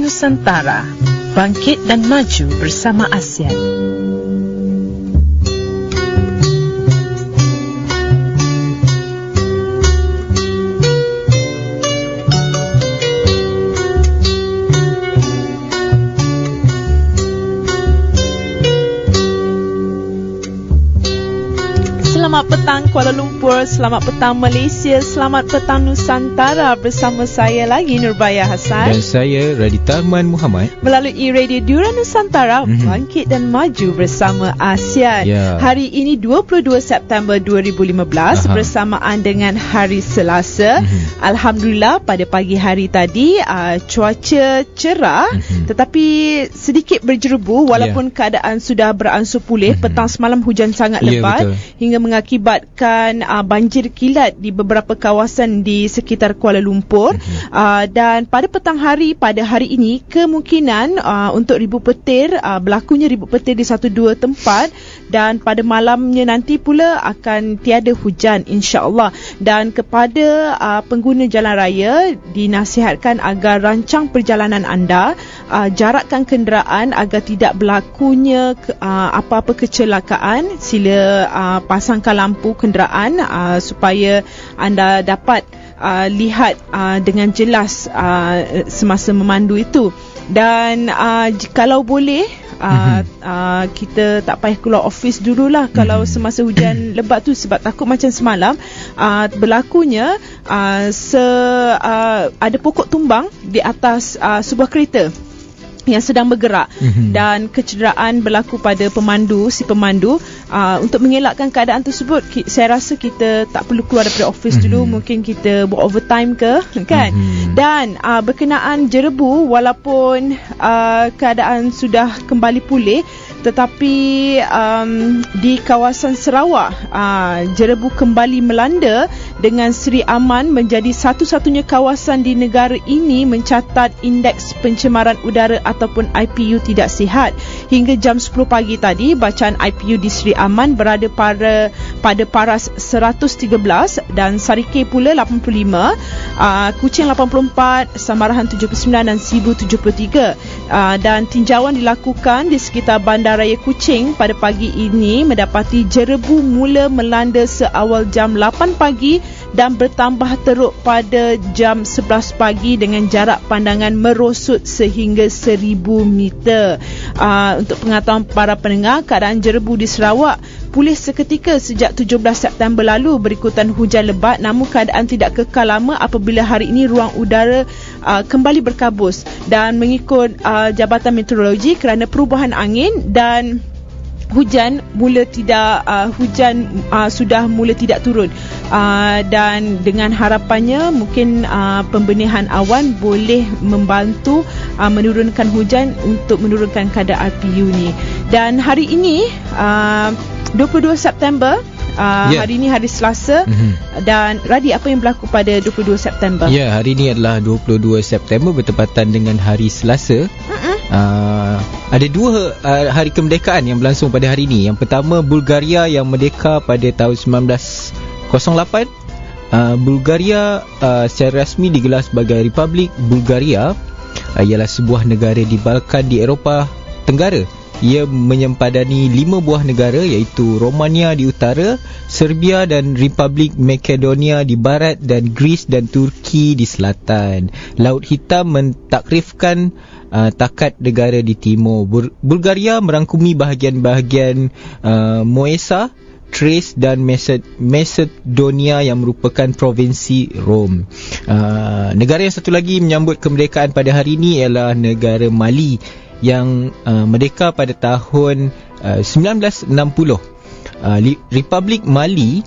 Nusantara, bangkit dan maju bersama ASEAN. Selamat petang Kuala Lumpur, selamat petang Malaysia, selamat petang Nusantara. Bersama saya lagi Nurbaya Hassan dan saya Radita Arman Muhammad melalui Radio Dura Nusantara, bangkit dan maju bersama ASEAN. Hari ini 22 September 2015 bersamaan dengan hari Selasa. Alhamdulillah pada pagi hari tadi cuaca cerah tetapi sedikit berjerubu walaupun keadaan sudah beransur pulih. Petang semalam hujan sangat lebat hingga mengakibatkan banjir kilat di beberapa kawasan di sekitar Kuala Lumpur. Dan pada petang hari pada hari ini kemungkinan untuk ribu petir, berlakunya ribu petir di 1-2 tempat, dan pada malamnya nanti pula akan tiada hujan insya-Allah. Dan kepada pengguna jalan raya dinasihatkan agar rancang perjalanan anda, jarakkan kenderaan agar tidak berlakunya apa-apa kecelakaan. Sila pasangkan lampu kenderaan supaya anda dapat lihat dengan jelas semasa memandu itu. Dan kalau boleh kita tak payah keluar office dululah kalau semasa hujan lebat tu, sebab takut macam semalam berlakunya ada pokok tumbang di atas sebuah kereta yang sedang bergerak dan kecederaan berlaku pada si pemandu. Untuk mengelakkan keadaan tersebut, saya rasa kita tak perlu keluar daripada office dulu. Mungkin kita buat overtime ke, kan? Dan berkenaan jerebu, walaupun keadaan sudah kembali pulih, tetapi di kawasan Sarawak jerebu kembali melanda dengan Seri Aman menjadi satu-satunya kawasan di negara ini mencatat indeks pencemaran udara ataupun IPU tidak sihat. Hingga jam 10 pagi tadi, bacaan IPU di Seri Aman berada pada paras 113 dan Sarike pula 85, Kuching 84, Samarahan 79 dan Sibu 73. Dan tinjauan dilakukan di sekitar Bandaraya Kuching pada pagi ini mendapati jerebu mula melanda seawal jam 8 pagi dan bertambah teruk pada jam 11 pagi dengan jarak pandangan merosot sehingga 1000 meter. Untuk pengetahuan para pendengar, keadaan jerebu di Sarawak pulih seketika sejak 17 September lalu berikutan hujan lebat, namun keadaan tidak kekal lama apabila hari ini ruang udara kembali berkabus. Dan mengikut Jabatan Meteorologi, kerana perubahan angin dan hujan sudah mula tidak turun, dan dengan harapannya mungkin pembenihan awan boleh membantu menurunkan hujan untuk menurunkan kadar IPU ni. Dan hari ini 22 September, hari ini hari Selasa. Dan Radi, apa yang berlaku pada 22 September? Ya, hari ini adalah 22 September bertepatan dengan hari Selasa. Ada dua hari kemerdekaan yang berlangsung pada hari ini. Yang pertama, Bulgaria yang merdeka pada tahun 1908. Bulgaria secara rasmi digelar sebagai Republik Bulgaria. Ialah sebuah negara di Balkan di Eropah Tenggara. Ia menyepadani 5 buah negara, iaitu Romania di utara, Serbia dan Republik Makedonia di barat, dan Greece dan Turki di selatan. Laut Hitam mentakrifkan takat negara di timur. Bulgaria merangkumi bahagian-bahagian Moesa, Thrace dan Macedonia yang merupakan provinsi Rom. Negara yang satu lagi menyambut kemerdekaan pada hari ini ialah negara Mali yang merdeka pada tahun 1960. Republik Mali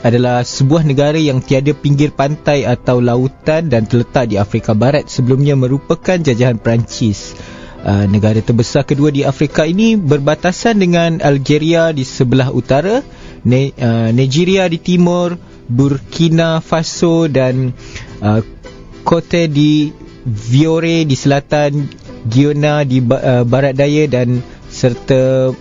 adalah sebuah negara yang tiada pinggir pantai atau lautan dan terletak di Afrika Barat. Sebelumnya merupakan jajahan Perancis. Negara terbesar kedua di Afrika ini berbatasan dengan Algeria di sebelah utara, Nigeria di timur, Burkina Faso dan Cote d'Ivoire di selatan, Guyana di barat daya dan serta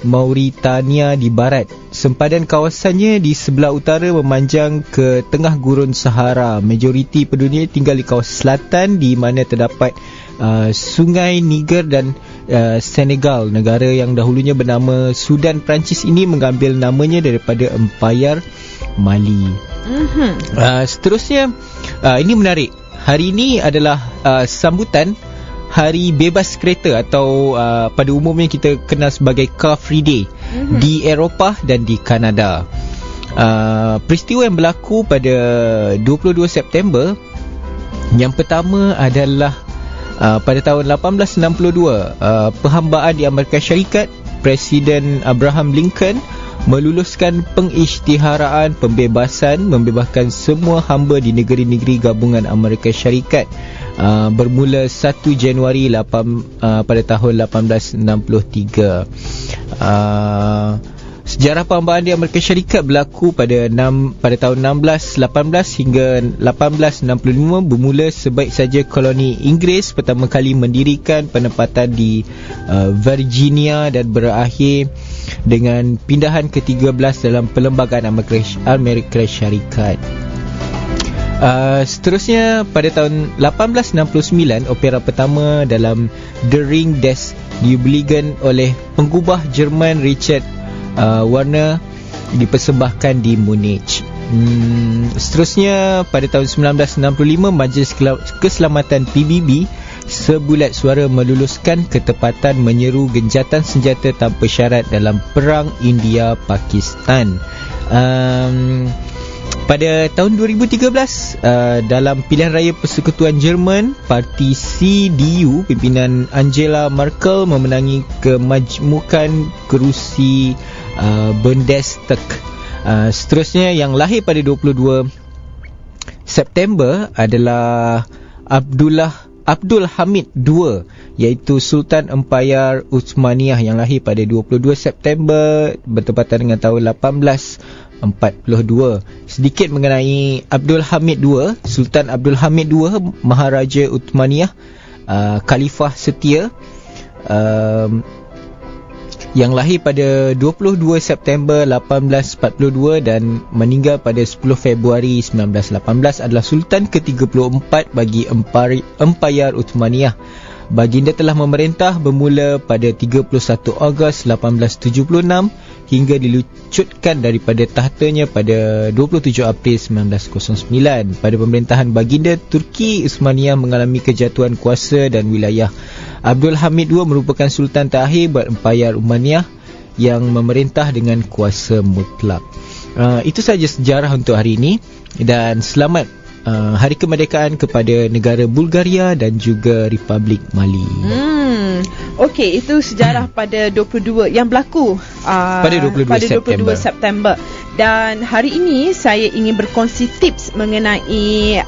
Mauritania di barat. sempadan kawasannya di sebelah utara memanjang ke tengah gurun Sahara. Majoriti penduduknya tinggal di kawasan selatan di mana terdapat sungai Niger dan Senegal. Negara yang dahulunya bernama Sudan Perancis ini mengambil namanya daripada Empayar Mali. Seterusnya, ini menarik. Hari ini adalah sambutan Hari Bebas Kereta atau pada umumnya kita kenal sebagai Car Free Day di Eropah dan di Kanada. Peristiwa yang berlaku pada 22 September, yang pertama adalah pada tahun 1862, perhambaan di Amerika Syarikat. Presiden Abraham Lincoln meluluskan pengisytiharaan membebaskan semua hamba di negeri-negeri gabungan Amerika Syarikat bermula 1 Januari pada tahun 1863. Sejarah perhambaan di Amerika Syarikat berlaku pada tahun 1618 hingga 1865, bermula sebaik saja koloni Inggeris pertama kali mendirikan penempatan di Virginia dan berakhir dengan pindahan ke-13 dalam Perlembagaan Amerika Syarikat. Seterusnya, pada tahun 1869, opera pertama dalam The Ring des Nibelungen oleh penggubah Jerman Richard Wagner dipersembahkan di Munich. Seterusnya, pada tahun 1965, Majlis Keselamatan PBB sebulat suara meluluskan ketepatan menyeru gencatan senjata tanpa syarat dalam Perang India-Pakistan. Pada tahun 2013, dalam pilihan raya Persekutuan Jerman, parti CDU pimpinan Angela Merkel memenangi kemajmukan kerusi Bundestag. Seterusnya, yang lahir pada 22 September adalah Abdul Hamid II, iaitu Sultan Empayar Uthmaniyah yang lahir pada 22 September bertepatan dengan tahun 1842. Sedikit mengenai Abdul Hamid II. Sultan Abdul Hamid II, Maharaja Uthmaniyah, Khalifah setia, yang lahir pada 22 September 1842 dan meninggal pada 10 Februari 1918, adalah Sultan ke-34 bagi Empayar Uthmaniyah. Baginda telah memerintah bermula pada 31 Ogos 1876 hingga dilucutkan daripada tahtanya pada 27 April 1909. Pada pemerintahan baginda, Turki Uthmaniyah mengalami kejatuhan kuasa dan wilayah. Abdul Hamid II merupakan sultan terakhir Empayar Uthmaniyah yang memerintah dengan kuasa mutlak. Itu saja sejarah untuk hari ini, dan selamat Hari Kemerdekaan kepada negara Bulgaria dan juga Republik Mali. Okey, itu sejarah pada 22 yang berlaku pada 22 September. Dan hari ini saya ingin berkongsi tips mengenai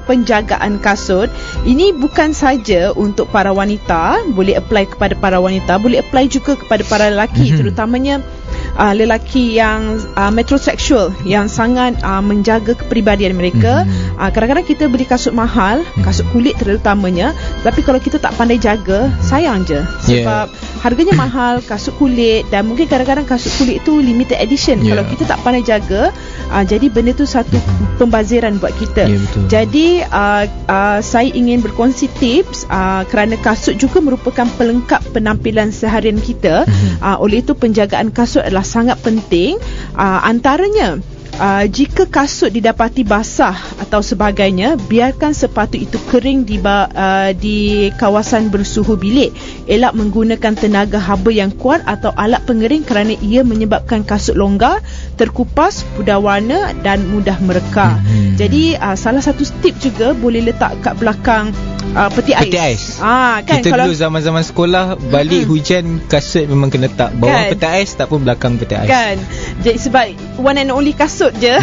penjagaan kasut. Ini bukan saja untuk para wanita, boleh apply kepada para wanita, boleh apply juga kepada para lelaki, terutamanya lelaki yang metroseksual yang sangat menjaga kepribadian mereka. Kadang-kadang kita beli kasut mahal, kasut kulit terutamanya, tapi kalau kita tak pandai jaga, sayang je. Sebab harganya mahal, kasut kulit, dan mungkin kadang-kadang kasut kulit itu limited edition. Kalau kita tak pandai jaga, jadi benda tu satu pembaziran buat kita. Jadi saya ingin berkongsi tips kerana kasut juga merupakan pelengkap penampilan seharian kita. Oleh itu penjagaan kasut adalah sangat penting. Antaranya, jika kasut didapati basah atau sebagainya, biarkan sepatu itu kering di kawasan bersuhu bilik. Elak menggunakan tenaga haba yang kuat atau alat pengering kerana ia menyebabkan kasut longgar, terkupas, pudar warna dan mudah merekah. Jadi salah satu tip juga boleh letak kat belakang peti ais. Kan, kita kalau dulu zaman-zaman sekolah balik hujan, kasut memang kena letak bawah peti ais, tak pun belakang peti ais. Kan. Jadi sebab one and only kasut je.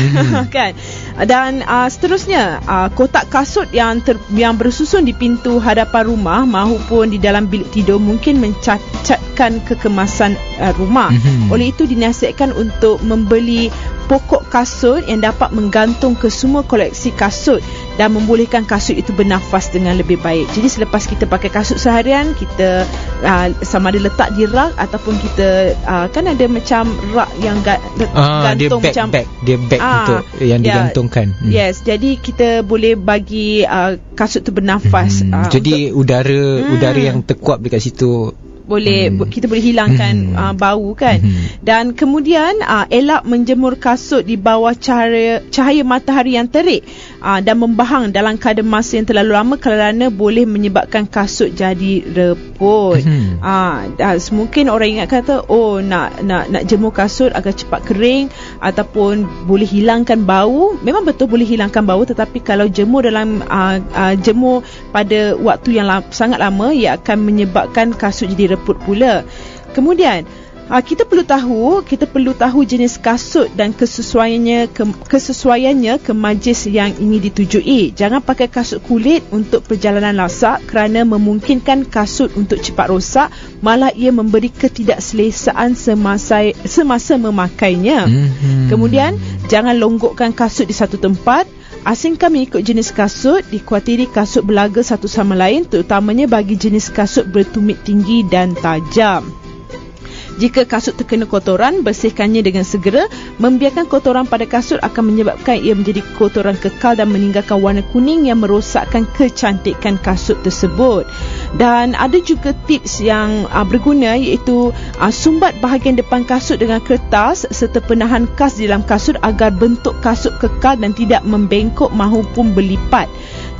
Kan. Dan seterusnya, kotak kasut yang bersusun di pintu hadapan rumah maupun di dalam bilik tidur mungkin mencacatkan kekemasan rumah. Oleh itu dinasihatkan untuk membeli pokok kasut yang dapat menggantung ke semua koleksi kasut dan membolehkan kasut itu bernafas dengan lebih baik. Jadi selepas kita pakai kasut seharian, kita sama ada letak di rak ataupun kita kan ada macam rak yang gantung dia bag untuk yang digantungkan. Yes, jadi kita boleh bagi kasut tu bernafas. Jadi udara yang terkuap dekat situ boleh kita boleh hilangkan bau kan. Dan kemudian elak menjemur kasut di bawah cahaya matahari yang terik dan membahang dalam kadar masa yang terlalu lama kerana boleh menyebabkan kasut jadi reput. Mungkin orang ingat kata nak jemur kasut agar cepat kering ataupun boleh hilangkan bau. Memang betul boleh hilangkan bau, tetapi kalau jemur jemur pada waktu yang sangat lama, ia akan menyebabkan kasut jadi reput pula. Kemudian kita perlu tahu jenis kasut dan kesesuaiannya ke majlis yang ingin ditujui. Jangan pakai kasut kulit untuk perjalanan lasak kerana memungkinkan kasut untuk cepat rosak, malah ia memberi ketidakselesaan semasa memakainya. Kemudian jangan longgokkan kasut di satu tempat. Asingkan mengikut jenis kasut. Dikuatiri kasut berlaga satu sama lain, terutamanya bagi jenis kasut bertumit tinggi dan tajam. Jika kasut terkena kotoran, bersihkannya dengan segera. Membiarkan kotoran pada kasut akan menyebabkan ia menjadi kotoran kekal dan meninggalkan warna kuning yang merosakkan kecantikan kasut tersebut. Dan ada juga tips yang berguna, iaitu sumbat bahagian depan kasut dengan kertas serta penahan kas di dalam kasut agar bentuk kasut kekal dan tidak membengkok maupun berlipat.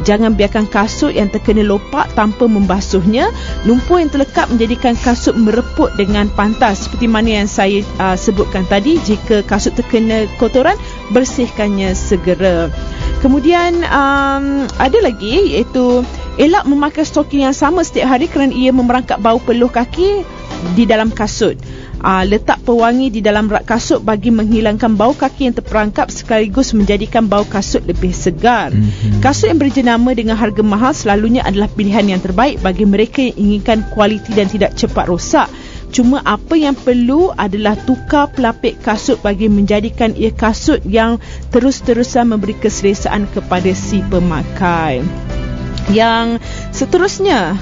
Jangan biarkan kasut yang terkena lopak tanpa membasuhnya. Lumpur yang terlekat menjadikan kasut mereput dengan pantas. Seperti mana yang saya sebutkan tadi, jika kasut terkena kotoran, bersihkannya segera. Kemudian ada lagi, iaitu elak memakai stoking yang sama setiap hari kerana ia memerangkap bau peluh kaki di dalam kasut. Letak pewangi di dalam rak kasut bagi menghilangkan bau kaki yang terperangkap sekaligus menjadikan bau kasut lebih segar. Kasut yang berjenama dengan harga mahal selalunya adalah pilihan yang terbaik bagi mereka yang inginkan kualiti dan tidak cepat rosak. Cuma apa yang perlu adalah tukar pelapik kasut bagi menjadikan ia kasut yang terus-terusan memberi keselesaan kepada si pemakai. Yang seterusnya,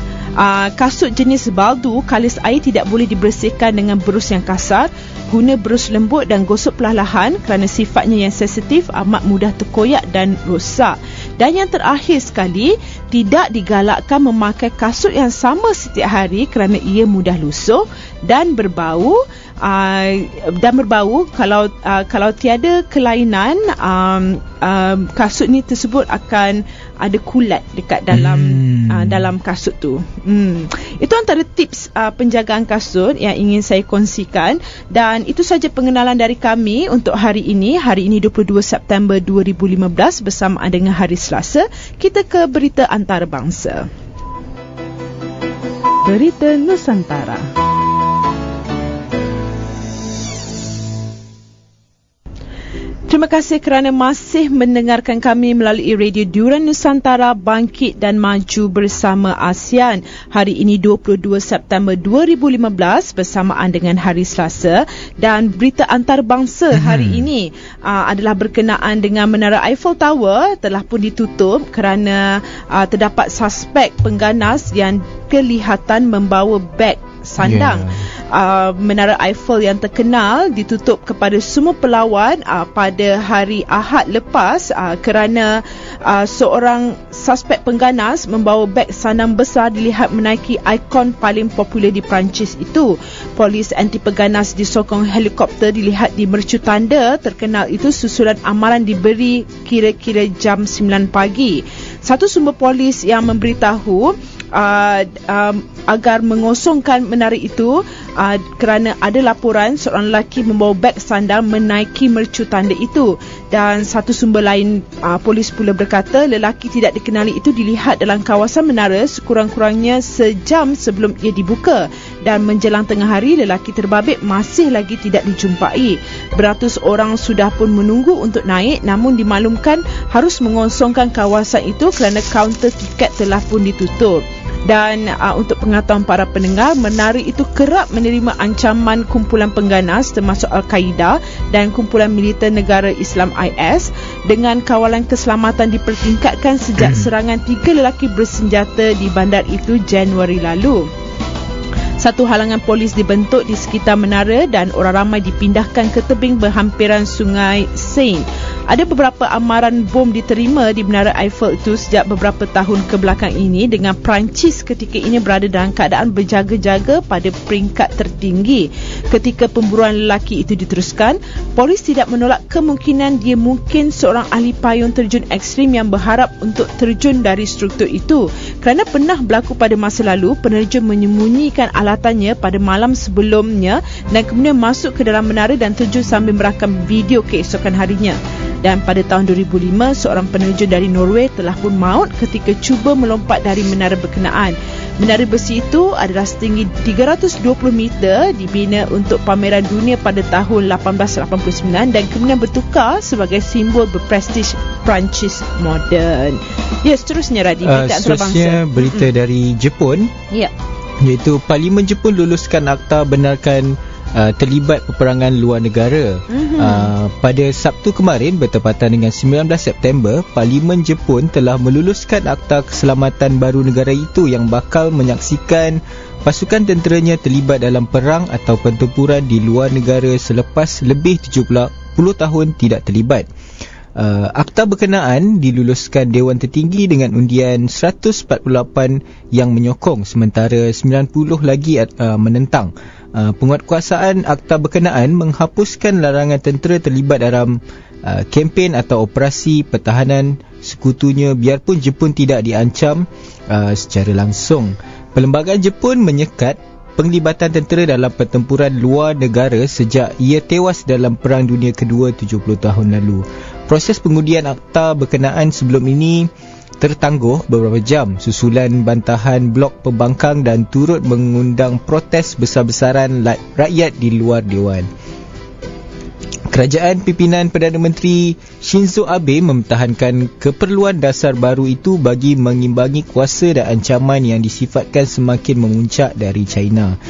kasut jenis baldu kalis air tidak boleh dibersihkan dengan berus yang kasar. Guna berus lembut dan gosok perlahan kerana sifatnya yang sensitif amat mudah terkoyak dan rosak. Dan yang terakhir sekali, tidak digalakkan memakai kasut yang sama setiap hari kerana ia mudah lusuh dan berbau. Kalau tiada kelainan, kasut ni tersebut akan ada kulat dekat dalam kasut tu. Itu antara tips penjagaan kasut yang ingin saya kongsikan, dan itu saja pengenalan dari kami untuk hari ini 22 September 2015 bersamaan dengan hari Selasa. Kita ke berita antarabangsa. Berita Nusantara. Terima kasih kerana masih mendengarkan kami melalui Radio Duran Nusantara, bangkit dan maju bersama ASEAN. Hari ini 22 September 2015 bersamaan dengan hari Selasa, dan berita antarabangsa hari ini adalah berkenaan dengan Menara Eiffel Tower telah pun ditutup kerana terdapat suspek pengganas yang kelihatan membawa beg sandang. Menara Eiffel yang terkenal ditutup kepada semua pelawat pada hari Ahad lepas kerana seorang suspek pengganas membawa beg sandang besar dilihat menaiki ikon paling popular di Perancis itu. Polis anti pengganas disokong helikopter dilihat di mercu tanda terkenal itu susulan amaran diberi kira-kira jam 9 pagi. Satu sumber polis yang memberitahu agar mengosongkan menara itu kerana ada laporan seorang lelaki membawa beg sandang menaiki mercu tanda itu. Dan satu sumber lain polis pula berkata lelaki tidak dikenali itu dilihat dalam kawasan menara sekurang-kurangnya sejam sebelum ia dibuka, dan menjelang tengah hari lelaki terbabit masih lagi tidak dijumpai. Beratus orang sudah pun menunggu untuk naik, namun dimaklumkan harus mengosongkan kawasan itu kerana kaunter tiket telah pun ditutup. Dan untuk pengetahuan para pendengar, menara itu kerap menerima ancaman kumpulan pengganas termasuk Al-Qaeda dan kumpulan militer negara Islam IS, dengan kawalan keselamatan dipertingkatkan sejak serangan 3 lelaki bersenjata di bandar itu Januari lalu. Satu halangan polis dibentuk di sekitar menara dan orang ramai dipindahkan ke tebing berhampiran sungai Seine. Ada beberapa amaran bom diterima di Menara Eiffel itu sejak beberapa tahun kebelakang ini, dengan Perancis ketika ini berada dalam keadaan berjaga-jaga pada peringkat tertinggi. Ketika pemburuan lelaki itu diteruskan, polis tidak menolak kemungkinan dia mungkin seorang ahli payung terjun ekstrim yang berharap untuk terjun dari struktur itu. Kerana pernah berlaku pada masa lalu, penerjun menyembunyikan alatannya pada malam sebelumnya dan kemudian masuk ke dalam menara dan terjun sambil merakam video keesokan harinya. Dan pada tahun 2005, seorang penerjun dari Norway telah pun maut ketika cuba melompat dari menara berkenaan. Menara besi itu adalah setinggi 320 meter, dibina untuk pameran dunia pada tahun 1889 dan kemudian bertukar sebagai simbol berprestij Perancis moden. Ya, seterusnya Radhi, berita antarabangsa. Seterusnya berita dari Jepun. Ya. Iaitu Parlimen Jepun luluskan akta benarkan terlibat peperangan luar negara. Pada Sabtu kemarin bertepatan dengan 19 September, Parlimen Jepun telah meluluskan akta keselamatan baru negara itu yang bakal menyaksikan pasukan tenteranya terlibat dalam perang atau pertempuran di luar negara selepas lebih 70 tahun tidak terlibat. Akta berkenaan diluluskan Dewan Tertinggi dengan undian 148 yang menyokong, sementara 90 lagi menentang. Penguatkuasaan akta berkenaan menghapuskan larangan tentera terlibat dalam kempen atau operasi pertahanan sekutunya biarpun Jepun tidak diancam secara langsung. Perlembagaan Jepun menyekat penglibatan tentera dalam pertempuran luar negara sejak ia tewas dalam Perang Dunia Kedua 70 tahun lalu. Proses pengundian akta berkenaan sebelum ini tertangguh beberapa jam susulan bantahan blok pembangkang dan turut mengundang protes besar-besaran rakyat di luar Dewan. Kerajaan pimpinan Perdana Menteri Shinzo Abe mempertahankan keperluan dasar baru itu bagi mengimbangi kuasa dan ancaman yang disifatkan semakin memuncak dari China.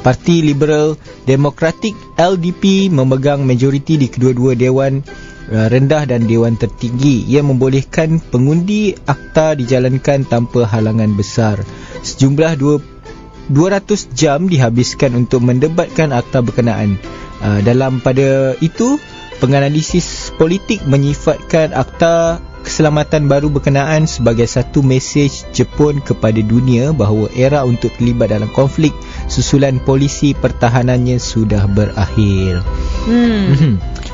Parti Liberal Demokratik LDP memegang majoriti di kedua-dua Dewan Rendah dan Dewan Tertinggi. Ia membolehkan pengundi akta dijalankan tanpa halangan besar. Sejumlah 200 jam dihabiskan untuk mendebatkan akta berkenaan. Pada itu, penganalisis politik menyifatkan akta keselamatan baru berkenaan sebagai satu mesej Jepun kepada dunia bahawa era untuk terlibat dalam konflik susulan polisi pertahanannya sudah berakhir.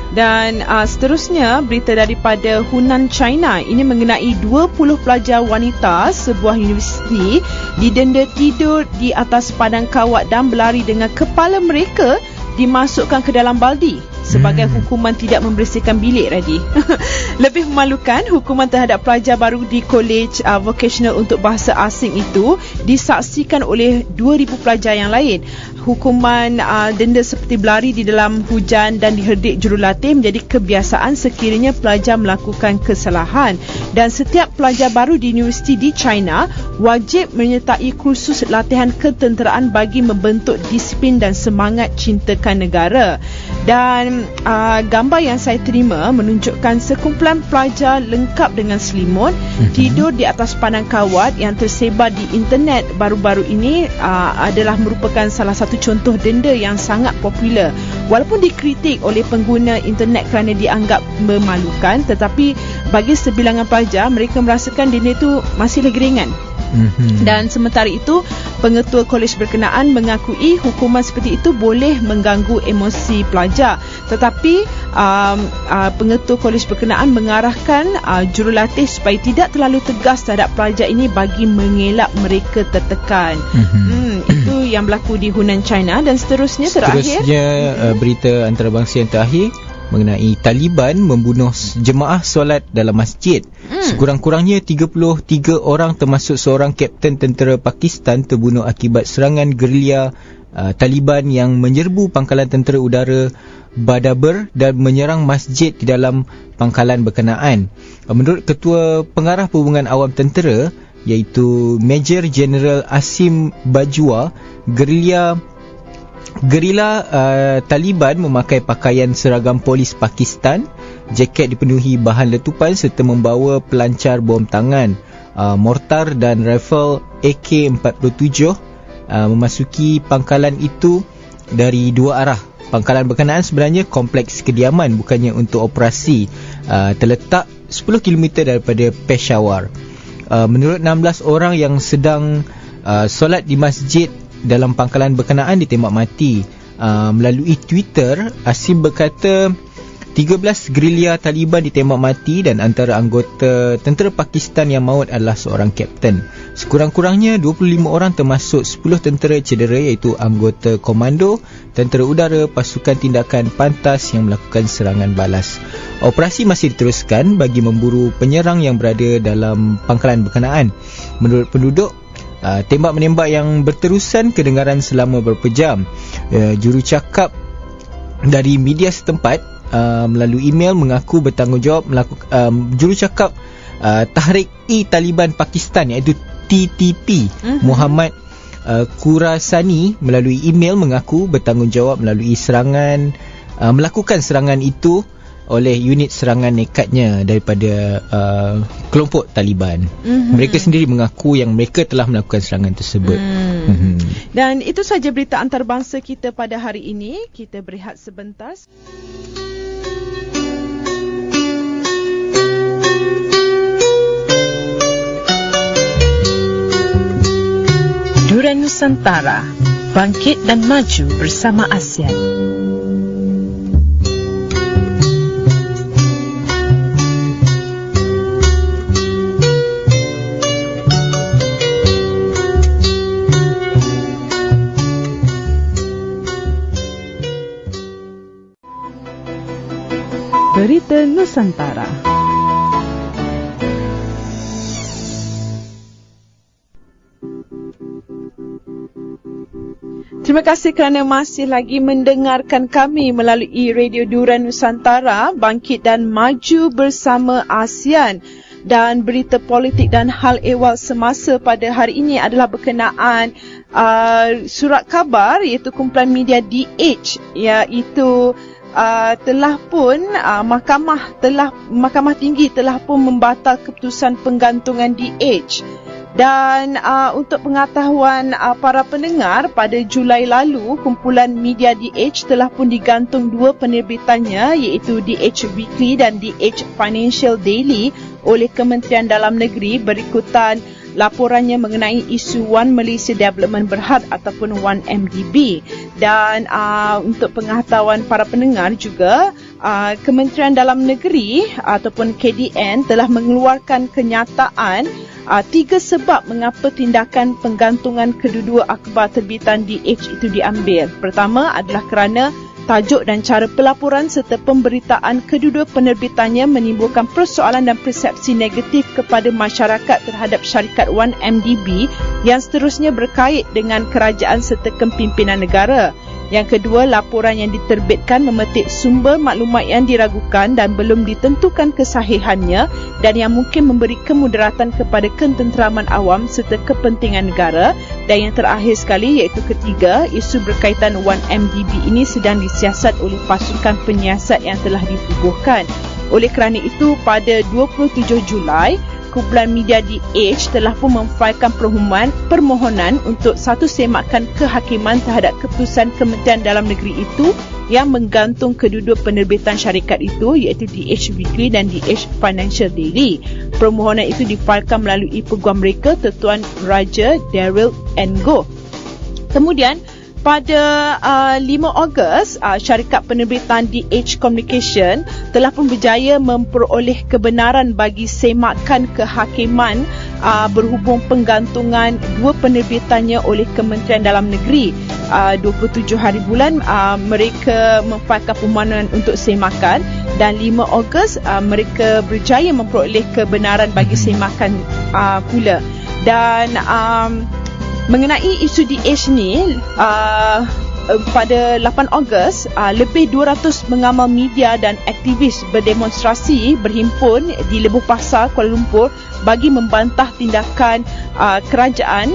Dan seterusnya berita daripada Hunan, China. Ini mengenai 20 pelajar wanita sebuah universiti didenda tidur di atas padang kawat dan berlari dengan kepala mereka dimasukkan ke dalam baldi sebagai hukuman tidak membersihkan bilik, Radhi. Lebih memalukan, hukuman terhadap pelajar baru di College Vocational untuk Bahasa Asing itu disaksikan oleh 2,000 pelajar yang lain. Hukuman denda seperti berlari di dalam hujan dan diherdik jurulatih menjadi kebiasaan sekiranya pelajar melakukan kesalahan. Dan setiap pelajar baru di universiti di China wajib menyertai kursus latihan ketenteraan bagi membentuk disiplin dan semangat cintakan negara. Dan gambar yang saya terima menunjukkan sekumpulan pelajar lengkap dengan selimut tidur di atas padang kawat yang tersebar di internet baru-baru ini. Adalah merupakan salah satu contoh denda yang sangat popular. Walaupun dikritik oleh pengguna internet kerana dianggap memalukan, tetapi bagi sebilangan pelajar, mereka merasakan denda itu masih lagi ringan. Dan sementara itu, pengetua kolej berkenaan mengakui hukuman seperti itu boleh mengganggu emosi pelajar. Tetapi pengetua kolej berkenaan mengarahkan jurulatih supaya tidak terlalu tegas terhadap pelajar ini bagi mengelak mereka tertekan. Itu yang berlaku di Hunan, China. Dan seterusnya berita antarabangsa yang terakhir mengenai Taliban membunuh jemaah solat dalam masjid. Sekurang-kurangnya 33 orang termasuk seorang kapten tentera Pakistan terbunuh akibat serangan gerilya Taliban yang menyerbu pangkalan tentera udara Badabar dan menyerang masjid di dalam pangkalan berkenaan. Menurut Ketua Pengarah Perhubungan Awam Tentera, iaitu Major General Asim Bajwa, gerila Taliban memakai pakaian seragam polis Pakistan, jaket dipenuhi bahan letupan serta membawa pelancar bom tangan, mortar dan rifle AK-47 memasuki pangkalan itu dari dua arah. Pangkalan berkenaan sebenarnya kompleks kediaman, bukannya untuk operasi. Terletak 10 km daripada Peshawar. Menurut 16 orang yang sedang solat di masjid dalam pangkalan berkenaan ditembak mati. Melalui Twitter, Asim berkata 13 gerilya Taliban ditembak mati dan antara anggota tentera Pakistan yang maut adalah seorang kapten. Sekurang-kurangnya 25 orang termasuk 10 tentera cedera, iaitu anggota komando, tentera udara, pasukan tindakan pantas yang melakukan serangan balas. Operasi masih diteruskan bagi memburu penyerang yang berada dalam pangkalan berkenaan. Menurut penduduk, tembak-menembak yang berterusan kedengaran selama beberapa jam. Jurucakap dari media setempat melalui email mengaku bertanggungjawab jurucakap Tahrik-i-Taliban Pakistan, iaitu TTP, Muhammad Kurasani, melalui email mengaku bertanggungjawab melakukan serangan itu oleh unit serangan nekatnya daripada kelompok Taliban. Mereka sendiri mengaku yang mereka telah melakukan serangan tersebut. Dan itu saja berita antarabangsa kita pada hari ini. Kita berehat sebentar. Duran Nusantara, bangkit dan maju bersama ASEAN. Berita Nusantara. Terima kasih kerana masih lagi mendengarkan kami melalui Radio Duran Nusantara, bangkit dan maju bersama ASEAN. Dan berita politik dan hal ehwal semasa pada hari ini adalah berkenaan surat khabar, iaitu kumpulan media DH, iaitu telah pun Mahkamah Tinggi telah pun membatal keputusan penggantungan DH. Dan untuk pengetahuan para pendengar, pada Julai lalu, kumpulan media DH telah pun digantung dua penerbitannya, iaitu DH Weekly dan DH Financial Daily oleh Kementerian Dalam Negeri berikutan laporannya mengenai isu One Malaysia Development Berhad ataupun 1MDB. Dan untuk pengetahuan para pendengar juga, Kementerian Dalam Negeri ataupun KDN telah mengeluarkan kenyataan 3 sebab mengapa tindakan penggantungan kedua-dua akhbar terbitan DH itu diambil. Pertama adalah kerana tajuk dan cara pelaporan serta pemberitaan kedua-dua penerbitannya menimbulkan persoalan dan persepsi negatif kepada masyarakat terhadap syarikat 1MDB yang seterusnya berkait dengan kerajaan serta kepimpinan negara. Yang kedua, laporan yang diterbitkan memetik sumber maklumat yang diragukan dan belum ditentukan kesahihannya dan yang mungkin memberi kemudaratan kepada ketenteraman awam serta kepentingan negara. Dan yang terakhir sekali, iaitu ketiga, isu berkaitan 1MDB ini sedang disiasat oleh pasukan penyiasat yang telah ditubuhkan. Oleh kerana itu, pada 27 Julai, kumpulan media DH telah pun memfailkan permohonan untuk satu semakan kehakiman terhadap keputusan Kementerian Dalam Negeri itu yang menggantung kedua-dua penerbitan syarikat itu, iaitu DH Weekly dan DH Financial Daily. Permohonan itu difailkan melalui peguam mereka, Tuan Raja Daryl Ngo. Kemudian pada 5 Ogos, syarikat penerbitan DH Communication telah pun berjaya memperoleh kebenaran bagi semakan kehakiman berhubung penggantungan dua penerbitannya oleh Kementerian Dalam Negeri. 27 hari bulan mereka memfailkan permohonan untuk semakan dan 5 Ogos mereka berjaya memperoleh kebenaran bagi semakan pula. Dan mengenai isu DH ni, pada 8 Ogos, lebih 200 mengamal media dan aktivis berdemonstrasi berhimpun di Lebuh Pasar, Kuala Lumpur bagi membantah tindakan kerajaan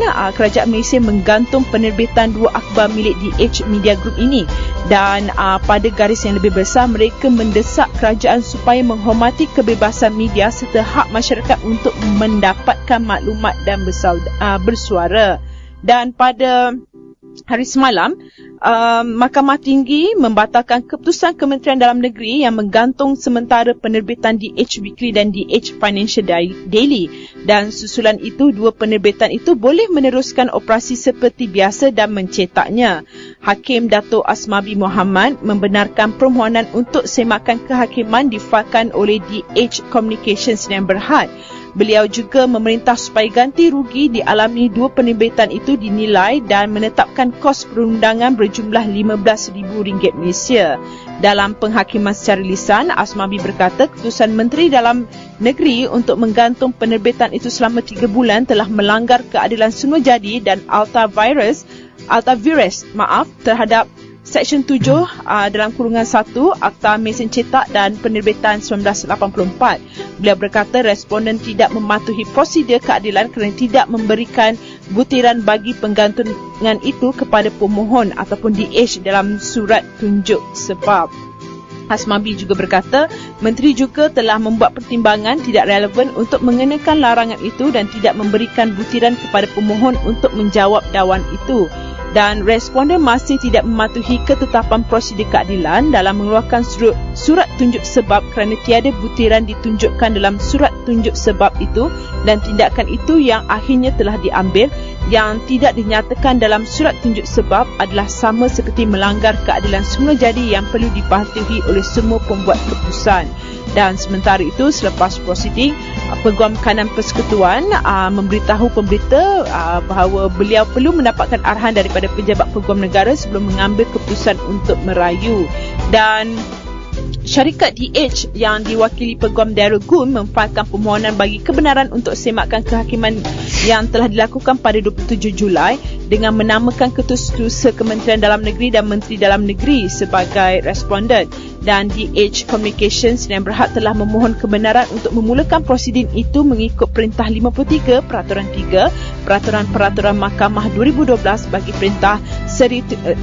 Malaysia menggantung penerbitan 2 akhbar milik DH Media Group ini. Dan pada garis yang lebih besar, mereka mendesak kerajaan supaya menghormati kebebasan media serta hak masyarakat untuk mendapatkan maklumat dan bersuara. Dan pada hari semalam, Mahkamah Tinggi membatalkan keputusan Kementerian Dalam Negeri yang menggantung sementara penerbitan DH Weekly dan DH Financial Daily. Dan susulan itu, 2 penerbitan itu boleh meneruskan operasi seperti biasa dan mencetaknya. Hakim Dato' Asmabi Mohamad membenarkan permohonan untuk semakan kehakiman difailkan oleh DH Communications Sdn Bhd. Beliau juga memerintah supaya ganti rugi dialami 2 penerbitan itu dinilai dan menetapkan kos perundangan berjumlah RM15,000 Malaysia. Dalam penghakiman secara lisan, Asmabi berkata keputusan Menteri Dalam Negeri untuk menggantung penerbitan itu selama 3 bulan telah melanggar keadilan semula jadi dan ultravirus terhadap Seksyen 7 dalam kurungan 1 Akta Mesin Cetak dan Penerbitan 1984. Beliau berkata responden tidak mematuhi prosedur keadilan kerana tidak memberikan butiran bagi penggantungan itu kepada pemohon ataupun DH dalam surat tunjuk sebab. Asmabi juga berkata, Menteri juga telah membuat pertimbangan tidak relevan untuk mengenakan larangan itu dan tidak memberikan butiran kepada pemohon untuk menjawab dakwaan itu. Dan responden masih tidak mematuhi ketetapan prosedur keadilan dalam mengeluarkan surat tunjuk sebab kerana tiada butiran ditunjukkan dalam surat tunjuk sebab itu dan tindakan itu yang akhirnya telah diambil yang tidak dinyatakan dalam surat tunjuk sebab adalah sama seperti melanggar keadilan semula jadi yang perlu dipatuhi oleh semua pembuat keputusan. Dan sementara itu, selepas prosiding, Peguam Kanan Persekutuan memberitahu pemberita bahawa beliau perlu mendapatkan arahan daripada pejabat peguam negara sebelum mengambil keputusan untuk merayu. Dan syarikat DH yang diwakili Peguam Darul Gun memfailkan permohonan bagi kebenaran untuk semakkan kehakiman yang telah dilakukan pada 27 Julai dengan menamakan Ketua Kementerian Dalam Negeri dan Menteri Dalam Negeri sebagai responden. Dan DH Communications Sdn Bhd telah memohon kebenaran untuk memulakan prosiding itu mengikut Perintah 53 Peraturan 3 Peraturan Mahkamah 2012 bagi Perintah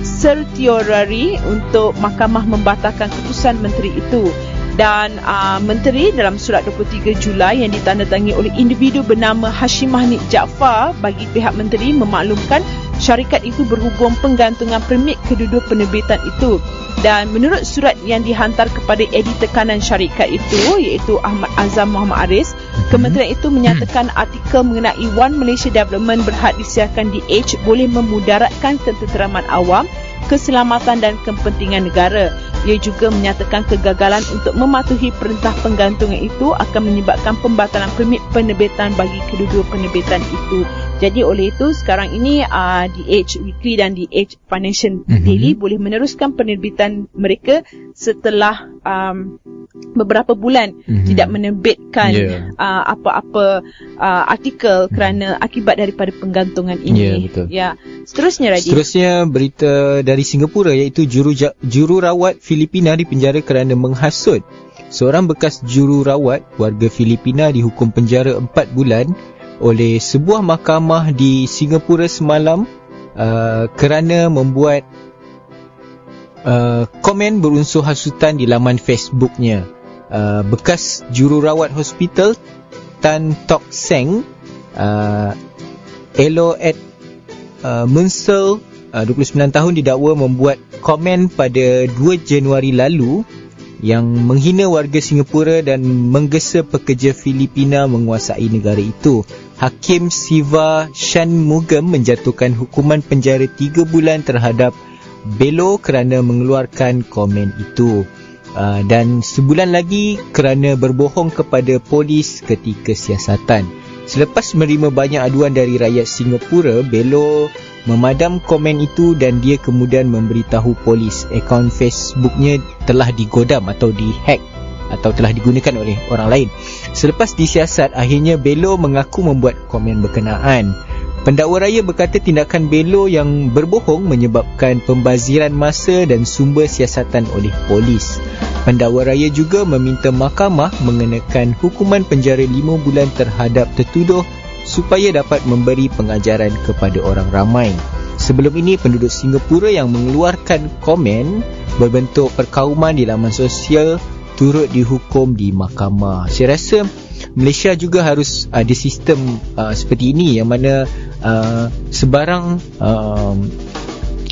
Sertiorari untuk Mahkamah membatalkan keputusan Menteri itu. Dan Menteri dalam surat 23 Julai yang ditandatangani oleh individu bernama Hashimah Nik Jaafar bagi pihak Menteri memaklumkan syarikat itu berhubung penggantungan permit kedua-dua penerbitan itu. Dan menurut surat yang dihantar kepada editor kanan syarikat itu iaitu Ahmad Azam Muhammad Aris, kementerian itu menyatakan artikel mengenai One Malaysia Development berhad disiarkan DH boleh memudaratkan ketenteraman awam, keselamatan dan kepentingan negara. Ia juga menyatakan kegagalan untuk mematuhi perintah penggantungan itu akan menyebabkan pembatalan permit penerbitan bagi kedua-dua penerbitan itu. Jadi oleh itu sekarang ini DH Weekly dan DH Financial Daily boleh meneruskan penerbitan mereka setelah beberapa bulan tidak menerbitkan apa-apa artikel kerana akibat daripada penggantungan ini. Betul. Seterusnya Radhi. Seterusnya berita dari Singapura iaitu jururawat Filipina dipenjara kerana menghasut. Seorang bekas jururawat warga Filipina dihukum penjara 4 bulan oleh sebuah mahkamah di Singapura semalam kerana membuat komen berunsur hasutan di laman Facebooknya. Bekas jururawat hospital Tan Tok Seng Elo at Munsel 29 tahun didakwa membuat komen pada 2 Januari lalu yang menghina warga Singapura dan menggesa pekerja Filipina menguasai negara itu. Hakim Siva Shanmugam menjatuhkan hukuman penjara 3 bulan terhadap Belo kerana mengeluarkan komen itu. Dan sebulan lagi kerana berbohong kepada polis ketika siasatan. Selepas menerima banyak aduan dari rakyat Singapura, Belo memadam komen itu dan dia kemudian memberitahu polis akaun Facebooknya telah digodam atau dihack atau telah digunakan oleh orang lain. Selepas disiasat, akhirnya Belo mengaku membuat komen berkenaan. Pendakwa raya berkata tindakan Bello yang berbohong menyebabkan pembaziran masa dan sumber siasatan oleh polis. Pendakwa raya juga meminta mahkamah mengenakan hukuman penjara 5 bulan terhadap tertuduh supaya dapat memberi pengajaran kepada orang ramai. Sebelum ini, penduduk Singapura yang mengeluarkan komen berbentuk perkauman di laman sosial turut dihukum di mahkamah. Saya rasa Malaysia juga harus ada sistem seperti ini, yang mana sebarang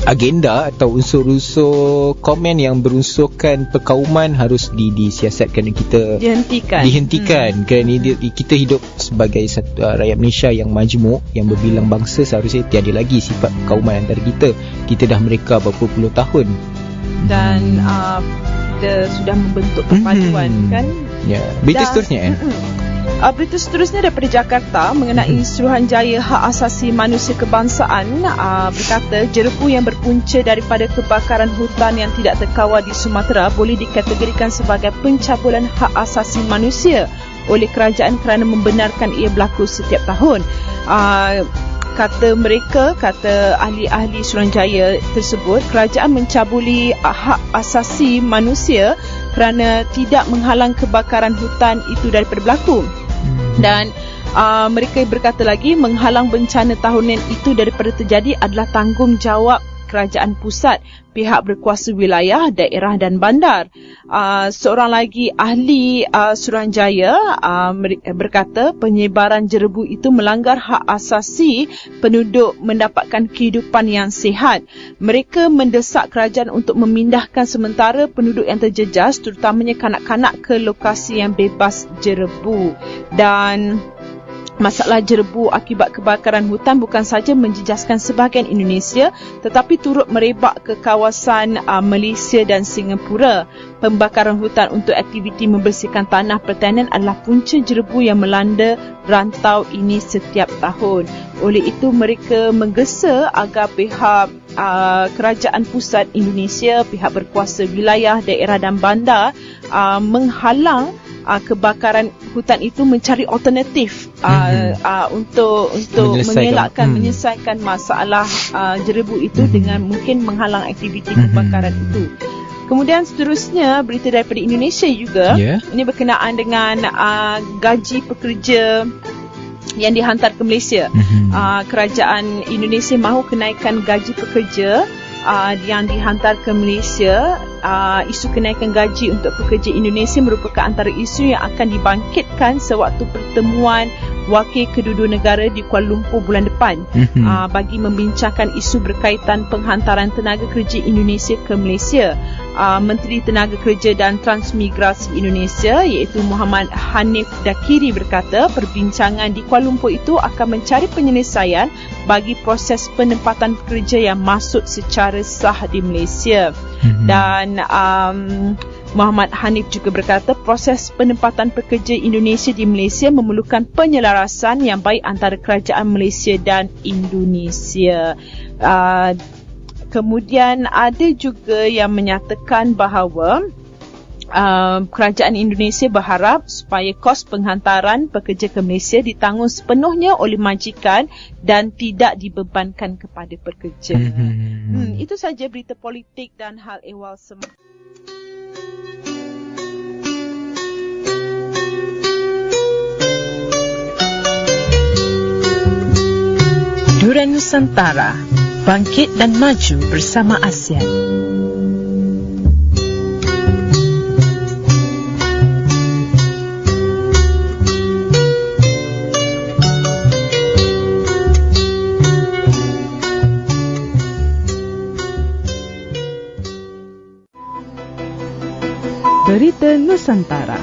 agenda atau unsur-unsur komen yang berunsurkan perkauman harus disiasatkan dan kita dihentikan. Kerana kita hidup sebagai satu rakyat Malaysia yang majmuk, yang berbilang bangsa, seharusnya tiada lagi sifat perkauman antara kita. Kita dah mereka berapa puluh tahun dan kita sudah membentuk perpaduan kan. Ya, berita seterusnya Berita seterusnya daripada Jakarta mengenai Suruhanjaya Hak Asasi Manusia Kebangsaan berkata jerebu yang berpunca daripada kebakaran hutan yang tidak terkawal di Sumatera boleh dikategorikan sebagai pencabulan hak asasi manusia oleh kerajaan kerana membenarkan ia berlaku setiap tahun. Kata ahli-ahli Suruhanjaya tersebut, kerajaan mencabuli hak asasi manusia kerana tidak menghalang kebakaran hutan itu daripada berlaku. Dan mereka berkata lagi, menghalang bencana tahunan itu daripada terjadi adalah tanggungjawab kerajaan pusat, pihak berkuasa wilayah, daerah dan bandar. Seorang lagi ahli Suruhanjaya berkata penyebaran jerebu itu melanggar hak asasi penduduk mendapatkan kehidupan yang sihat. Mereka mendesak kerajaan untuk memindahkan sementara penduduk yang terjejas, terutamanya kanak-kanak, ke lokasi yang bebas jerebu. Dan masalah jerebu akibat kebakaran hutan bukan sahaja menjejaskan sebahagian Indonesia tetapi turut merebak ke kawasan Malaysia dan Singapura. Pembakaran hutan untuk aktiviti membersihkan tanah pertanian adalah punca jerebu yang melanda rantau ini setiap tahun. Oleh itu mereka menggesa agar pihak kerajaan pusat Indonesia, pihak berkuasa wilayah, daerah dan bandar menghalang kebakaran hutan itu, mencari alternatif untuk menyelesaikan masalah jerebu itu dengan mungkin menghalang aktiviti kebakaran itu. Kemudian seterusnya berita daripada Indonesia juga. Ini berkenaan dengan gaji pekerja yang dihantar ke Malaysia. Kerajaan Indonesia mahu kenaikan gaji pekerja yang dihantar ke Malaysia. Isu kenaikan gaji untuk pekerja Indonesia merupakan antara isu yang akan dibangkitkan sewaktu pertemuan wakil kedua-dua negara di Kuala Lumpur bulan depan bagi membincangkan isu berkaitan penghantaran tenaga kerja Indonesia ke Malaysia. Menteri Tenaga Kerja dan Transmigrasi Indonesia iaitu Muhammad Hanif Dakiri berkata perbincangan di Kuala Lumpur itu akan mencari penyelesaian bagi proses penempatan pekerja yang masuk secara sah di Malaysia. Dan Muhammad Hanif juga berkata proses penempatan pekerja Indonesia di Malaysia memerlukan penyelarasan yang baik antara kerajaan Malaysia dan Indonesia. Kemudian ada juga yang menyatakan bahawa kerajaan Indonesia berharap supaya kos penghantaran pekerja ke Malaysia ditanggung sepenuhnya oleh majikan dan tidak dibebankan kepada pekerja. Itu saja berita politik dan hal ehwal semasa. Durian Nusantara, bangkit dan maju bersama ASEAN. Berita Nusantara.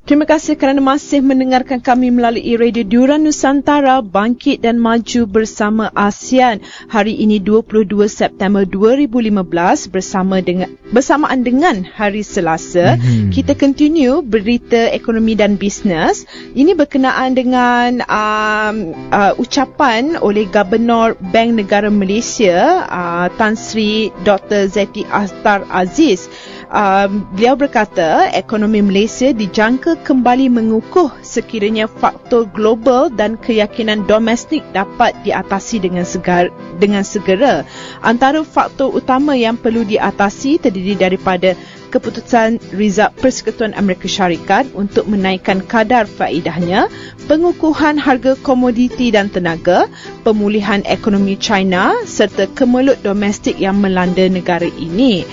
Terima kasih kerana masih mendengarkan kami melalui Radio Durian Nusantara, bangkit dan maju bersama ASEAN. Hari ini 22 September 2015 bersamaan dengan hari Selasa. Kita continue berita ekonomi dan bisnes. Ini berkenaan dengan ucapan oleh Gubernur Bank Negara Malaysia Tan Sri Dr. Zeti Akhtar Aziz. Beliau berkata ekonomi Malaysia dijangka kembali mengukuh sekiranya faktor global dan keyakinan domestik dapat diatasi dengan segera. Antara faktor utama yang perlu diatasi terdiri daripada keputusan Rizab Persekutuan Amerika Syarikat untuk menaikkan kadar faedahnya, pengukuhan harga komoditi dan tenaga, pemulihan ekonomi China serta kemelut domestik yang melanda negara ini.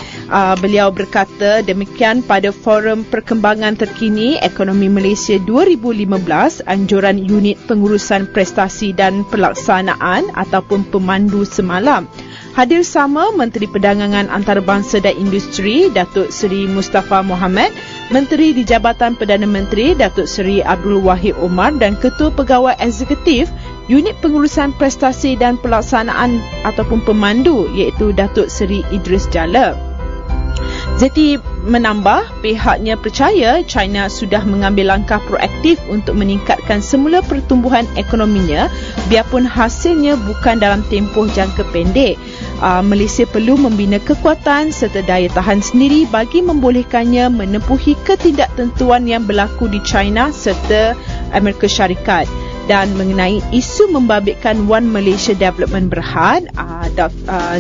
Beliau berkata demikian pada Forum Perkembangan Terkini Ekonomi Malaysia 2015, anjuran Unit Pengurusan Prestasi dan Pelaksanaan ataupun pemandu semalam. Hadir sama Menteri Perdagangan Antarabangsa dan Industri Datuk Seri Mustafa Mohamed, Menteri di Jabatan Perdana Menteri Datuk Seri Abdul Wahid Omar dan Ketua Pegawai Eksekutif Unit Pengurusan Prestasi dan Pelaksanaan ataupun pemandu iaitu Datuk Seri Idris Jala. Zeti menambah pihaknya percaya China sudah mengambil langkah proaktif untuk meningkatkan semula pertumbuhan ekonominya biarpun hasilnya bukan dalam tempoh jangka pendek. Malaysia perlu membina kekuatan serta daya tahan sendiri bagi membolehkannya menempuhi ketidaktentuan yang berlaku di China serta Amerika Syarikat. Dan mengenai isu membabitkan One Malaysia Development Berhad,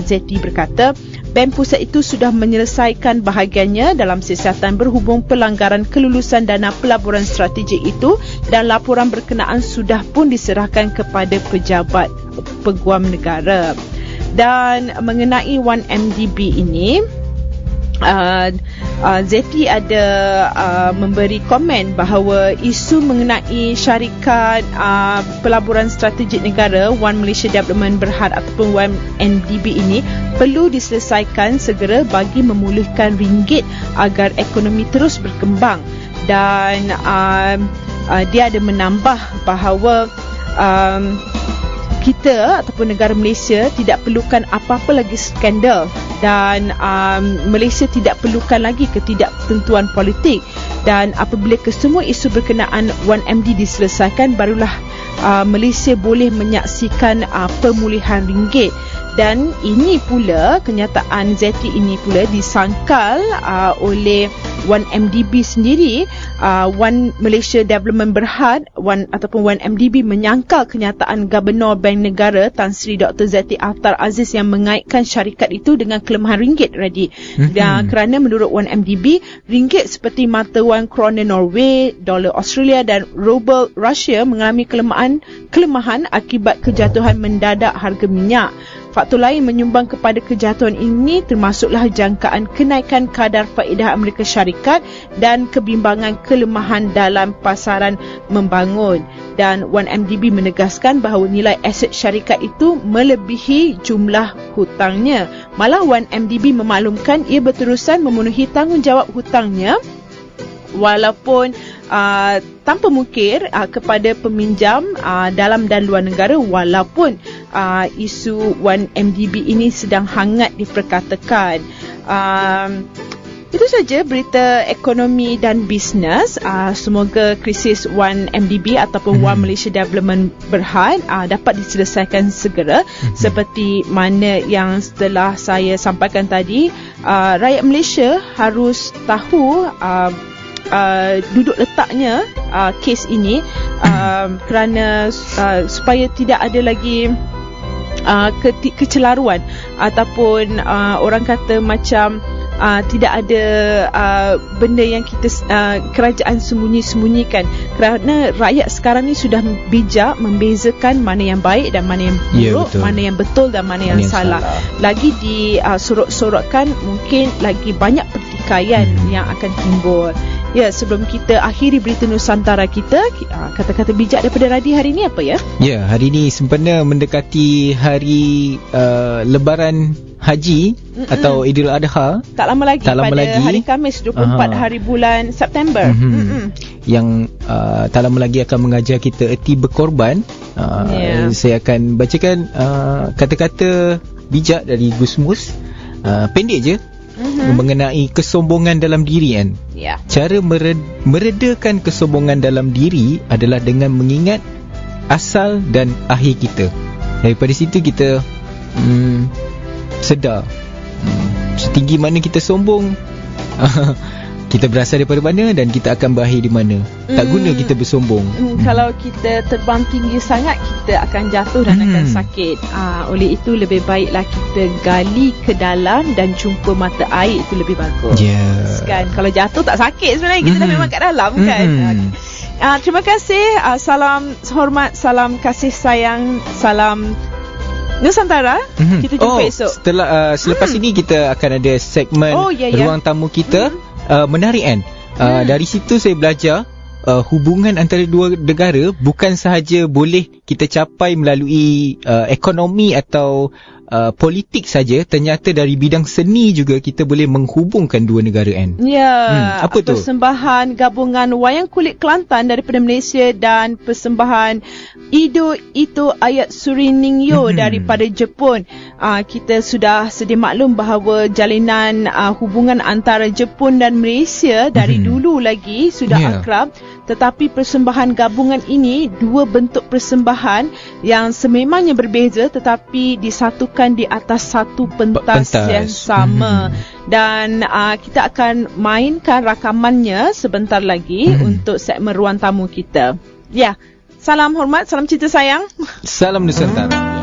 Zeti berkata Bank Pusat itu sudah menyelesaikan bahagiannya dalam siasatan berhubung pelanggaran kelulusan dana pelaburan strategik itu dan laporan berkenaan sudah pun diserahkan kepada pejabat peguam negara. Dan mengenai 1MDB ini, Zeti ada memberi komen bahawa isu mengenai syarikat pelaburan strategik negara One Malaysia Development Berhad ataupun 1MDB ini perlu diselesaikan segera bagi memulihkan ringgit agar ekonomi terus berkembang. Dan dia ada menambah bahawa kita ataupun negara Malaysia tidak perlukan apa-apa lagi skandal dan Malaysia tidak perlukan lagi ketidaktentuan politik, dan apabila kesemua isu berkenaan 1MD diselesaikan barulah Malaysia boleh menyaksikan pemulihan ringgit. Dan ini pula, kenyataan Zeti ini pula disangkal oleh 1MDB sendiri. One Malaysia Development Berhad ataupun 1MDB menyangkal kenyataan Gubernur Bank Negara Tan Sri Dr. Zeti Akhtar Aziz yang mengaitkan syarikat itu dengan kelemahan ringgit, Radhi. Kerana menurut 1MDB, ringgit seperti mata wang krona Norway, dolar Australia dan rubel Rusia mengalami kelemahan akibat kejatuhan mendadak harga minyak. Faktor lain menyumbang kepada kejatuhan ini termasuklah jangkaan kenaikan kadar faedah Amerika Syarikat dan kebimbangan kelemahan dalam pasaran membangun. Dan 1MDB menegaskan bahawa nilai aset syarikat itu melebihi jumlah hutangnya. Malah 1MDB memaklumkan ia berterusan memenuhi tanggungjawab hutangnya walaupun tanpa mungkir kepada peminjam dalam dan luar negara, walaupun isu 1MDB ini sedang hangat diperkatakan. Itu saja berita ekonomi dan bisnes. Semoga krisis 1MDB ataupun One Malaysia Development Berhad dapat diselesaikan segera. Seperti mana yang telah saya sampaikan tadi, rakyat Malaysia harus tahu duduk letaknya kes ini, kerana supaya tidak ada lagi kecelaruan ataupun orang kata macam tidak ada benda yang kita kerajaan sembunyi-sembunyikan, kerana rakyat sekarang ni sudah bijak membezakan mana yang baik dan mana yang buruk, mana yang betul dan mana yang salah. Lagi disorot-sorotkan, mungkin lagi banyak pertikaian yang akan timbul. Ya, sebelum kita akhiri berita Nusantara kita, kata-kata bijak daripada Radhi hari ini apa ya? Ya, hari ini sempena mendekati hari Lebaran Haji atau Idul Adha. Tak lama lagi, pada hari Khamis 24 hari bulan September. Yang tak lama lagi akan mengajar kita erti berkorban. Saya akan bacakan kata-kata bijak dari Gus Mus. Pendek je. Mengenai kesombongan dalam diri kan. Cara meredakan kesombongan dalam diri adalah dengan mengingat asal dan akhir kita. Daripada situ kita sedar setinggi mana kita sombong, Kita berasal daripada mana dan kita akan berakhir di mana. Tak guna kita bersombong. Kalau kita terbang tinggi sangat, kita akan jatuh dan akan sakit. Oleh itu lebih baiklah kita gali ke dalam dan jumpa mata air, itu lebih bagus. Kan? Kalau jatuh tak sakit sebenarnya, kita dah memang kat dalam kan. Terima kasih. Salam hormat, salam kasih sayang, salam Nusantara. Kita jumpa esok. Selepas ini kita akan ada segmen ruang tamu kita. Menarik kan. Dari situ saya belajar hubungan antara dua negara bukan sahaja boleh kita capai melalui ekonomi atau politik saja, ternyata dari bidang seni juga kita boleh menghubungkan dua negara kan. Apa tu? Persembahan gabungan wayang kulit Kelantan daripada Malaysia dan persembahan Ido Ito Ayat Suriningyo daripada Jepun. Kita sudah sedia maklum bahawa jalinan hubungan antara Jepun dan Malaysia dari dulu lagi sudah akrab. Tetapi persembahan gabungan ini dua bentuk persembahan yang sememangnya berbeza tetapi disatukan di atas satu pentas yang sama. Dan kita akan mainkan rakamannya sebentar lagi untuk segmen ruang tamu kita. Salam hormat, salam cinta sayang. Salam Nusantara.